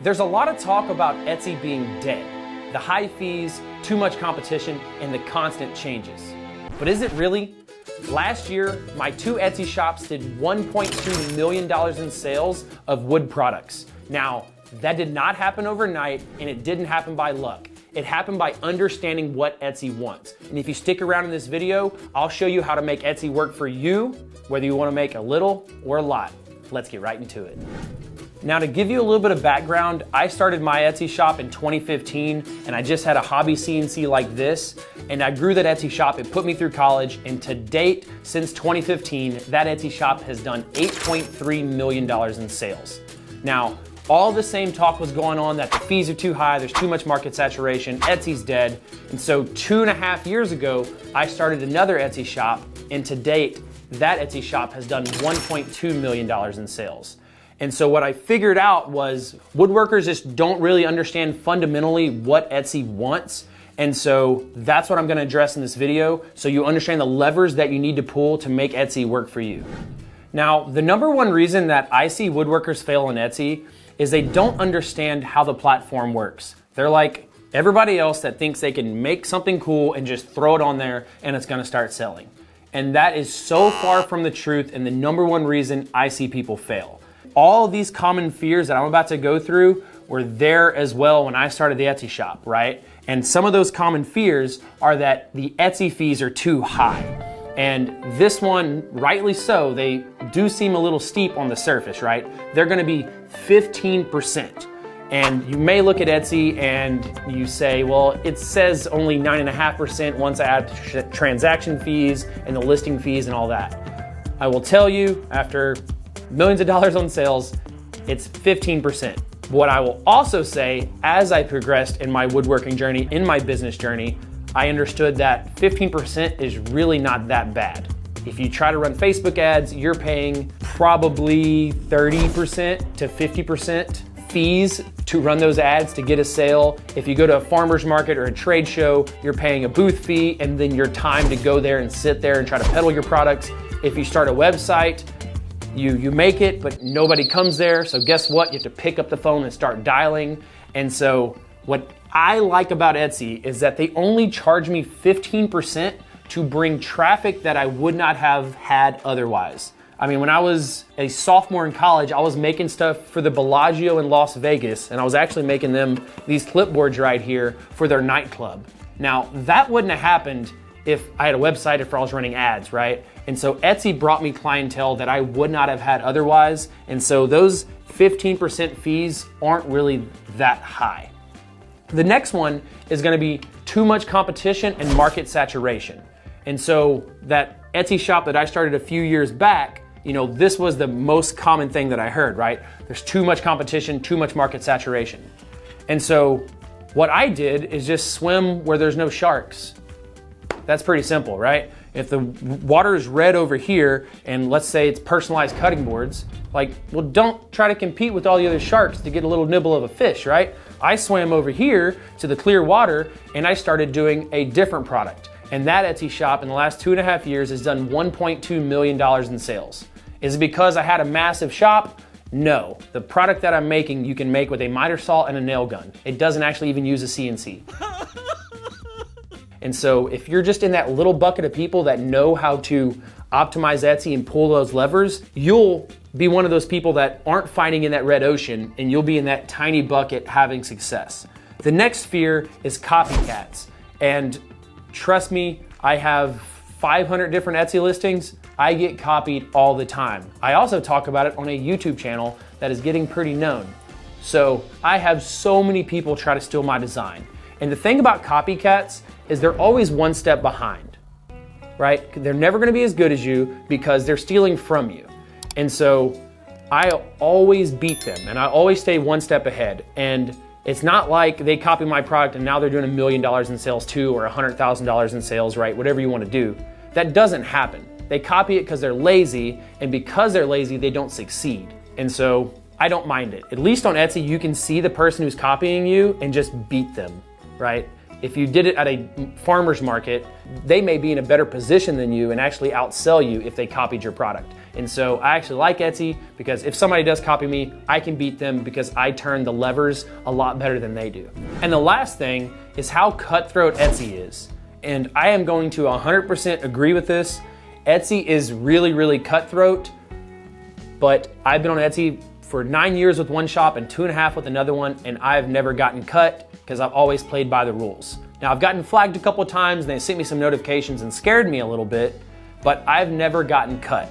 There's a lot of talk about Etsy being dead, the high fees, too much competition, and the constant changes. But is it really? Last year, my 2 Etsy shops did $1.2 million in sales of wood products. Now, that did not happen overnight, and it didn't happen by luck. It happened by understanding what Etsy wants. And if you stick around in this video, I'll show you how to make Etsy work for you, whether you want to make a little or a lot. Let's get right into it. Now, to give you a little bit of background, I started my Etsy shop in 2015, and I just had a hobby CNC like this, and I grew that Etsy shop. It put me through college, and to date, since 2015, that Etsy shop has done $8.3 million in sales. Now, all the same talk was going on that the fees are too high, there's too much market saturation, Etsy's dead, and so 2.5 years ago, I started another Etsy shop, and to date, that Etsy shop has done $1.2 million in sales. And so what I figured out was woodworkers just don't really understand fundamentally what Etsy wants. And so that's what I'm gonna address in this video, so you understand the levers that you need to pull to make Etsy work for you. Now, the number one reason that I see woodworkers fail on Etsy is they don't understand how the platform works. They're like everybody else that thinks they can make something cool and just throw it on there and it's gonna start selling. And that is so far from the truth and the number one reason I see people fail. All of these common fears that I'm about to go through were there as well when I started the Etsy shop, right? And some of those common fears are that the Etsy fees are too high. And this one, rightly so, they do seem a little steep on the surface, right? They're gonna be 15%. And you may look at Etsy and you say, well, it says only 9.5% once I add transaction fees and the listing fees and all that. I will tell you, after millions of dollars on sales, it's 15%. What I will also say, as I progressed in my woodworking journey, in my business journey, I understood that 15% is really not that bad. If you try to run Facebook ads, you're paying probably 30% to 50% fees to run those ads to get a sale. If you go to a farmer's market or a trade show, you're paying a booth fee and then your time to go there and sit there and try to peddle your products. If you start a website, you make it, but nobody comes there. So guess what? You have to pick up the phone and start dialing. And so what I like about Etsy is that they only charge me 15% to bring traffic that I would not have had otherwise. I mean, when I was a sophomore in college, I was making stuff for the Bellagio in Las Vegas, and I was actually making them these clipboards right here for their nightclub. Now, that wouldn't have happened if I had a website, if I was running ads, right? And so Etsy brought me clientele that I would not have had otherwise. And so those 15% fees aren't really that high. The next one is gonna be too much competition and market saturation. And so that Etsy shop that I started a few years back, you know, this was the most common thing that I heard, right? There's too much competition, too much market saturation. And so what I did is just swim where there's no sharks. That's pretty simple, right? If the water is red over here, and let's say it's personalized cutting boards, like, well, don't try to compete with all the other sharks to get a little nibble of a fish, right? I swam over here to the clear water, and I started doing a different product. And that Etsy shop in the last 2.5 years has done $1.2 million in sales. Is it because I had a massive shop? No. The product that I'm making, you can make with a miter saw and a nail gun. It doesn't actually even use a CNC. And so if you're just in that little bucket of people that know how to optimize Etsy and pull those levers, you'll be one of those people that aren't fighting in that red ocean, and you'll be in that tiny bucket having success. The next fear is copycats. And trust me, I have 500 different Etsy listings. I get copied all the time. I also talk about it on a YouTube channel that is getting pretty known. So I have so many people try to steal my design. And the thing about copycats is they're always one step behind, right? They're never gonna be as good as you because they're stealing from you. And so I always beat them and I always stay one step ahead. And it's not like they copy my product and now they're doing $1 million in sales too, or $100,000 in sales, right? Whatever you wanna do. That doesn't happen. They copy it because they're lazy, and because they're lazy, they don't succeed. And so I don't mind it. At least on Etsy, you can see the person who's copying you and just beat them, right? If you did it at a farmer's market, they may be in a better position than you and actually outsell you if they copied your product. And so I actually like Etsy because if somebody does copy me, I can beat them because I turn the levers a lot better than they do. And the last thing is how cutthroat Etsy is. And I am going to 100% agree with this. Etsy is really, really cutthroat, but I've been on Etsy for 9 years with one shop and 2.5 with another one, and I've never gotten cut because I've always played by the rules. Now, I've gotten flagged a couple of times and they sent me some notifications and scared me a little bit, but I've never gotten cut.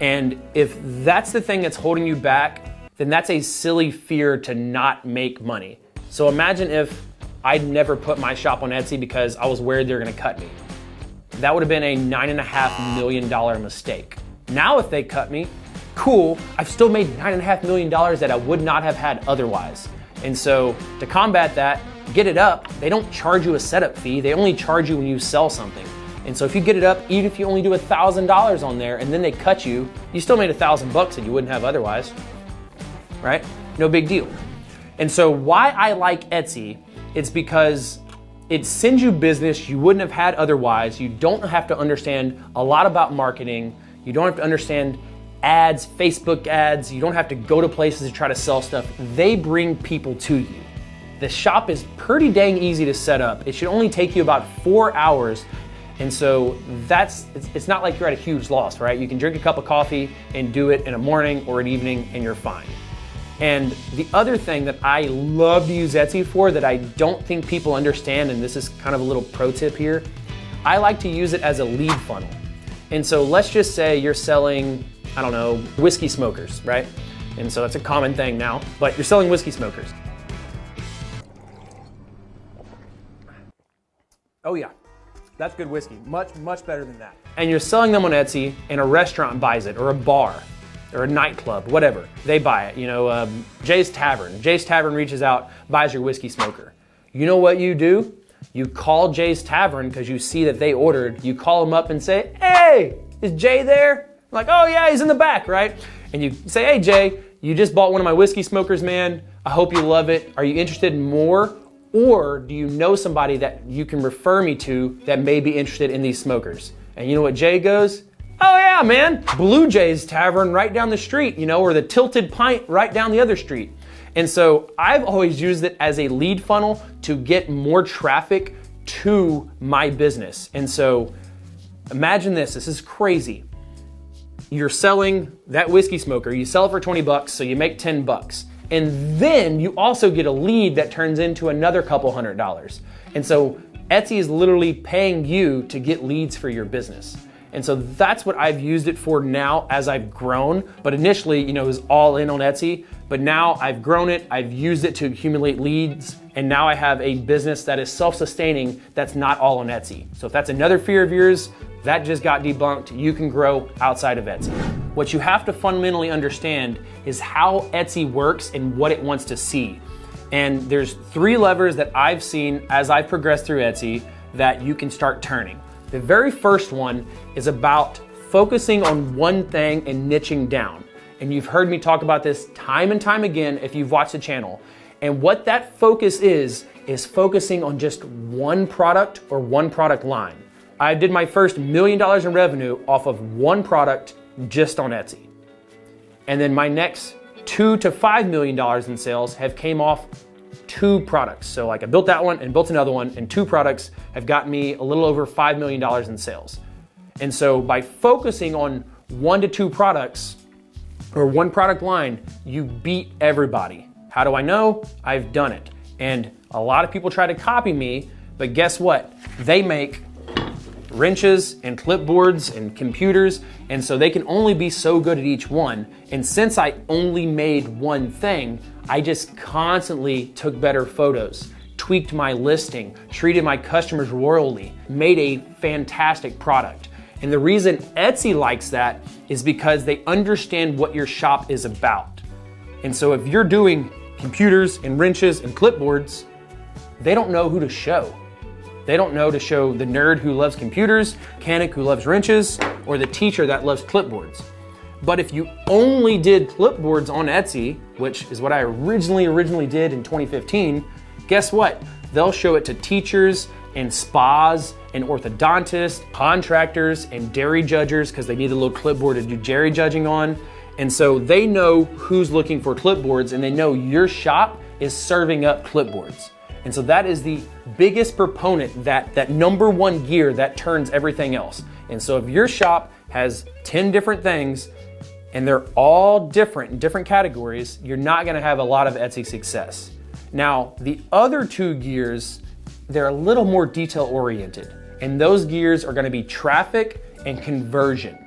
And if that's the thing that's holding you back, then that's a silly fear to not make money. So imagine if I'd never put my shop on Etsy because I was worried they were gonna cut me. That would have been a $9.5 million mistake. Now if they cut me, cool, I've still made $9.5 million that I would not have had otherwise. And so to combat that, get it up, they don't charge you a setup fee, they only charge you when you sell something. And so if you get it up, even if you only do $1,000 on there and then they cut you, you still made $1,000 that you wouldn't have otherwise, right? No big deal. And so why I like Etsy, it's because it sends you business you wouldn't have had otherwise. You don't have to understand a lot about marketing. You don't have to understand ads, Facebook ads. You don't have to go to places to try to sell stuff. They bring people to you. The shop is pretty dang easy to set up. It should only take you about 4 hours. And so it's not like you're at a huge loss, right? You can drink a cup of coffee and do it in a morning or an evening and you're fine. And the other thing that I love to use Etsy for that I don't think people understand, and this is kind of a little pro tip here, I like to use it as a lead funnel. And so let's just say you're selling, I don't know, whiskey smokers, right? And so that's a common thing now, but you're selling whiskey smokers. Oh yeah, that's good whiskey. Much, much better than that. And you're selling them on Etsy and a restaurant buys it, or a bar, or a nightclub, whatever. They buy it, Jay's Tavern. Jay's Tavern reaches out, buys your whiskey smoker. You know what you do? You call Jay's Tavern because you see that they ordered. You call them up and say, hey, is Jay there? Like, oh yeah, he's in the back, right? And you say, hey Jay, you just bought one of my whiskey smokers, man. I hope you love it. Are you interested in more? Or do you know somebody that you can refer me to that may be interested in these smokers? And you know what Jay goes? Oh yeah, man, Blue Jay's Tavern right down the street, or the Tilted Pint right down the other street. And so I've always used it as a lead funnel to get more traffic to my business. And so imagine this is crazy. You're selling that whiskey smoker, you sell it for 20 bucks, so you make 10 bucks. And then you also get a lead that turns into another couple $100. And so Etsy is literally paying you to get leads for your business. And so that's what I've used it for now as I've grown. But initially, it was all in on Etsy. But now I've grown it, I've used it to accumulate leads, and now I have a business that is self-sustaining that's not all on Etsy. So if that's another fear of yours, that just got debunked. You can grow outside of Etsy. What you have to fundamentally understand is how Etsy works and what it wants to see. And there's 3 levers that I've seen as I've progressed through Etsy that you can start turning. The very first one is about focusing on one thing and niching down. And you've heard me talk about this time and time again if you've watched the channel. And what that focus is focusing on just one product or one product line. I did my first $1 million in revenue off of one product just on Etsy. And then my next $2 to $5 million in sales have came off 2 products. So like I built that one and built another one, and 2 products have gotten me a little over $5 million in sales. And so by focusing on 1 to 2 products or one product line, you beat everybody. How do I know? I've done it. And a lot of people try to copy me, but guess what? They make wrenches and clipboards and computers, and so they can only be so good at each one. And since I only made one thing, I just constantly took better photos, tweaked my listing, treated my customers royally, made a fantastic product. And the reason Etsy likes that is because they understand what your shop is about. And so if you're doing computers and wrenches and clipboards, they don't know who to show. They don't know to show the nerd who loves computers, mechanic who loves wrenches, or the teacher that loves clipboards. But if you only did clipboards on Etsy, which is what I originally did in 2015, guess what? They'll show it to teachers and spas and orthodontists, contractors and dairy judgers because they need a little clipboard to do dairy judging on. And so they know who's looking for clipboards and they know your shop is serving up clipboards. And so that is the biggest proponent, that number one gear that turns everything else. And so if your shop has 10 different things and they're all different in different categories, you're not gonna have a lot of Etsy success. Now, the other two gears, they're a little more detail oriented. And those gears are gonna be traffic and conversion.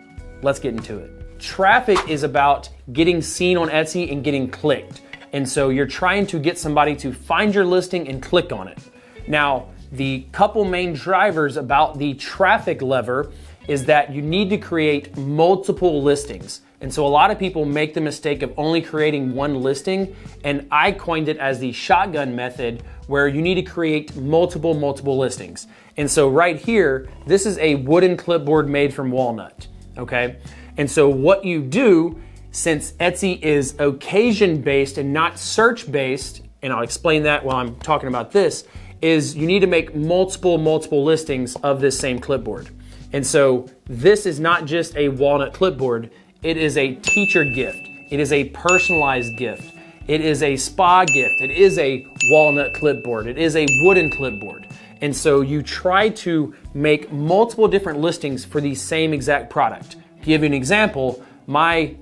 Let's get into it. Traffic is about getting seen on Etsy and getting clicked. And so you're trying to get somebody to find your listing and click on it. Now, the couple main drivers about the traffic lever is that you need to create multiple listings. And so a lot of people make the mistake of only creating one listing, and I coined it as the shotgun method, where you need to create multiple listings. And so right here, this is a wooden clipboard made from walnut, okay? And so what you do, since Etsy is occasion-based and not search-based, and I'll explain that while I'm talking about this, is you need to make multiple listings of this same clipboard. And so this is not just a walnut clipboard, it is a teacher gift. It is a personalized gift. It is a spa gift. It is a walnut clipboard. It is a wooden clipboard. And so you try to make multiple different listings for the same exact product. To give you an example, my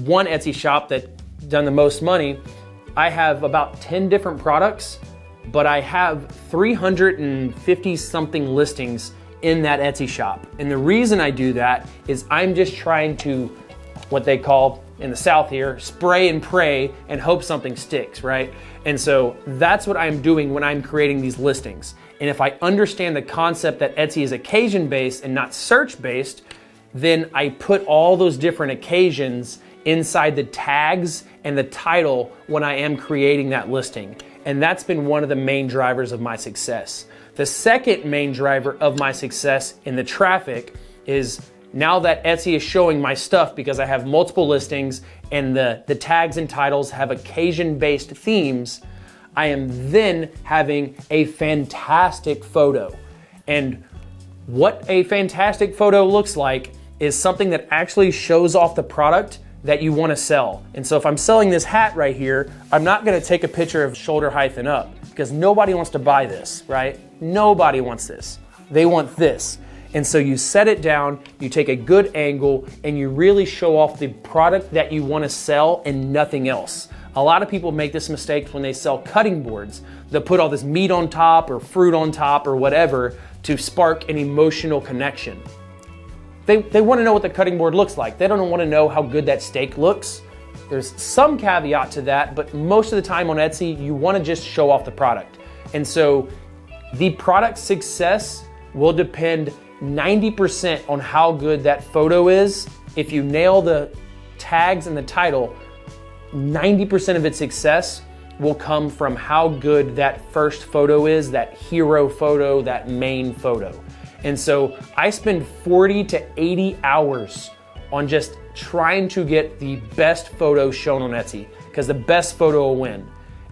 one Etsy shop that done the most money, I have about 10 different products, but I have 350 something listings in that Etsy shop. And the reason I do that is I'm just trying to, what they call in the South here, spray and pray and hope something sticks, right? And so that's what I'm doing when I'm creating these listings. And if I understand the concept that Etsy is occasion-based and not search-based, then I put all those different occasions inside the tags and the title when I am creating that listing. And that's been one of the main drivers of my success. The second main driver of my success in the traffic is now that Etsy is showing my stuff because I have multiple listings and the tags and titles have occasion-based themes, I am then having a fantastic photo. And what a fantastic photo looks like is something that actually shows off the product that you want to sell. And so if I'm selling this hat right here, I'm not going to take a picture of shoulder height and up because nobody wants to buy this, right? Nobody wants this. They want this. And so you set it down, you take a good angle, and you really show off the product that you want to sell and nothing else. A lot of people make this mistake when they sell cutting boards. They'll put all this meat on top or fruit on top or whatever to spark an emotional connection. They want to know what the cutting board looks like. They don't want to know how good that steak looks. There's some caveat to that, but most of the time on Etsy, you want to just show off the product. And so the product success will depend 90% on how good that photo is. If you nail the tags and the title, 90% of its success will come from how good that first photo is, that hero photo, that main photo. And so I spend 40 to 80 hours on just trying to get the best photo shown on Etsy because the best photo will win.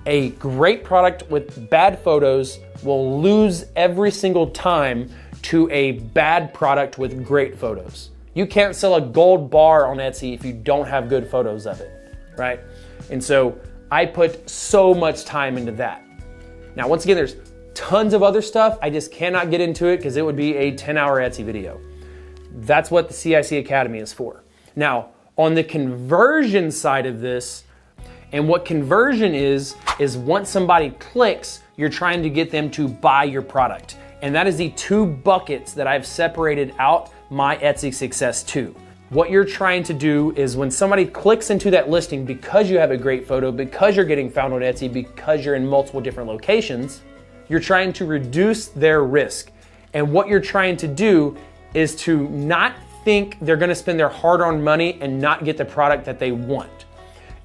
A great product with bad photos will lose every single time to a bad product with great photos. You can't sell a gold bar on Etsy if you don't have good photos of it, right? And so I put so much time into that. Now, once again, there's tons of other stuff. I just cannot get into it because it would be a 10-hour Etsy video. That's what the CIC Academy is for. Now, on the conversion side of this, and what conversion is once somebody clicks, you're trying to get them to buy your product. And that is the two buckets that I've separated out my Etsy success to. What you're trying to do is when somebody clicks into that listing because you have a great photo, because you're getting found on Etsy, because you're in multiple different locations, you're trying to reduce their risk. And what you're trying to do is to not think they're gonna spend their hard-earned money and not get the product that they want.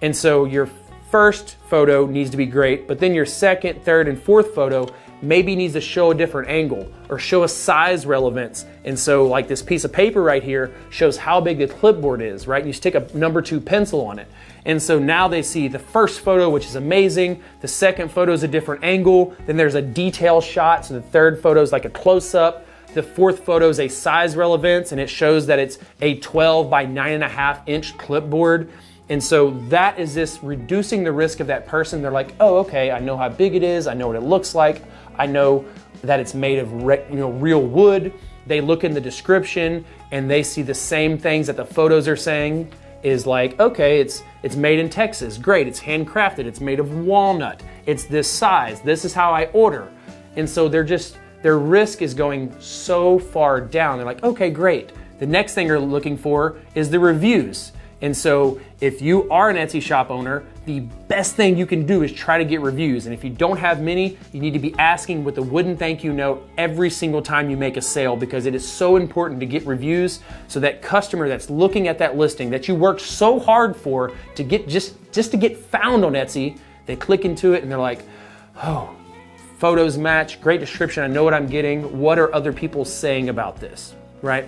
And so your first photo needs to be great, but then your second, third, and fourth photo maybe needs to show a different angle or show a size relevance. And so like this piece of paper right here shows how big the clipboard is, right? You stick a number 2 pencil on it. And so now they see the first photo, which is amazing. The second photo is a different angle. Then there's a detail shot. So the third photo is like a close-up. The fourth photo is a size relevance, and it shows that it's a 12 by 9.5 inch clipboard. And so that is this reducing the risk of that person. They're like, oh, okay, I know how big it is. I know what it looks like. I know that it's made of real wood. They look in the description and they see the same things that the photos are saying is like, okay, it's made in Texas. Great, it's handcrafted. It's made of walnut. It's this size. This is how I order. And so their risk is going so far down. They're like, okay, great. The next thing you're looking for is the reviews. And so if you are an Etsy shop owner, the best thing you can do is try to get reviews. And if you don't have many, you need to be asking with a wooden thank you note every single time you make a sale, because it is so important to get reviews so that customer that's looking at that listing that you worked so hard for to get just to get found on Etsy, they click into it and they're like, oh, photos match, great description, I know what I'm getting. What are other people saying about this, right?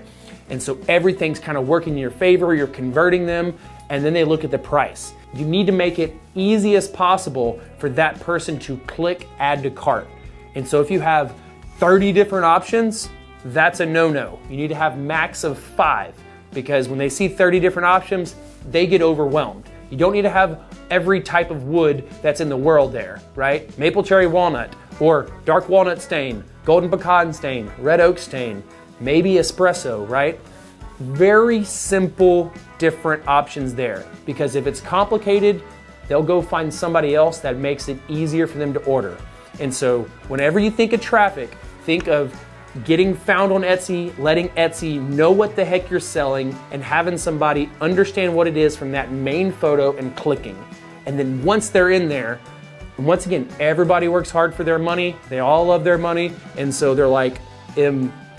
And so everything's kind of working in your favor, you're converting them, and then they look at the price. You need to make it easy as possible for that person to click add to cart. And so if you have 30 different options, that's a no-no. You need to have max of 5, because when they see 30 different options, they get overwhelmed. You don't need to have every type of wood that's in the world there, right? Maple cherry walnut, or dark walnut stain, golden pecan stain, red oak stain, maybe espresso, right? Very simple, different options there, because if it's complicated, they'll go find somebody else that makes it easier for them to order. And so whenever you think of traffic, think of getting found on Etsy, letting Etsy know what the heck you're selling, and having somebody understand what it is from that main photo and clicking. And then once they're in there, once again, everybody works hard for their money. They all love their money. And so they're like,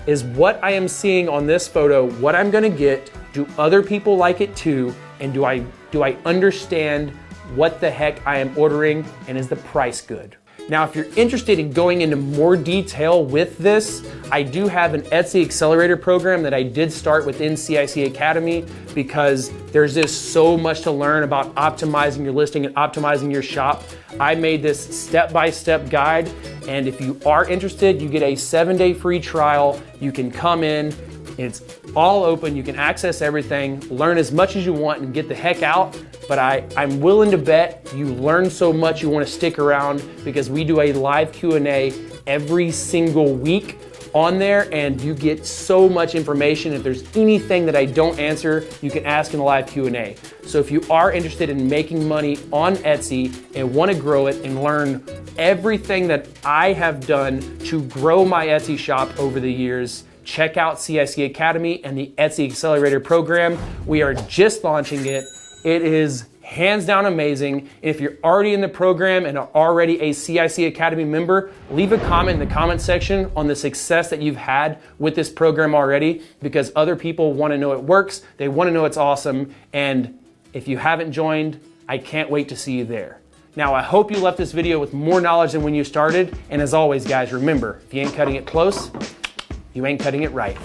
is what I am seeing on this photo what I'm gonna get? Do other people like it too? And do I understand what the heck I am ordering, and is the price good? Now, if you're interested in going into more detail with this, I do have an Etsy accelerator program that I did start within CIC Academy, because there's just so much to learn about optimizing your listing and optimizing your shop. I made this step-by-step guide, and if you are interested, you get a 7-day free trial. You can come in, it's all open, you can access everything, learn as much as you want and get the heck out. But I'm willing to bet you learn so much you want to stick around, because we do a live Q&A every single week on there, and you get so much information. If there's anything that I don't answer, you can ask in the live Q&A. So if you are interested in making money on Etsy and want to grow it and learn everything that I have done to grow my Etsy shop over the years, check out CIC Academy and the Etsy Accelerator program. We are just launching it. It is hands down amazing. If you're already in the program and are already a CIC Academy member, leave a comment in the comment section on the success that you've had with this program already, because other people want to know it works. They want to know it's awesome. And if you haven't joined, I can't wait to see you there. Now, I hope you left this video with more knowledge than when you started. And as always, guys, remember, if you ain't cutting it close, you ain't cutting it right.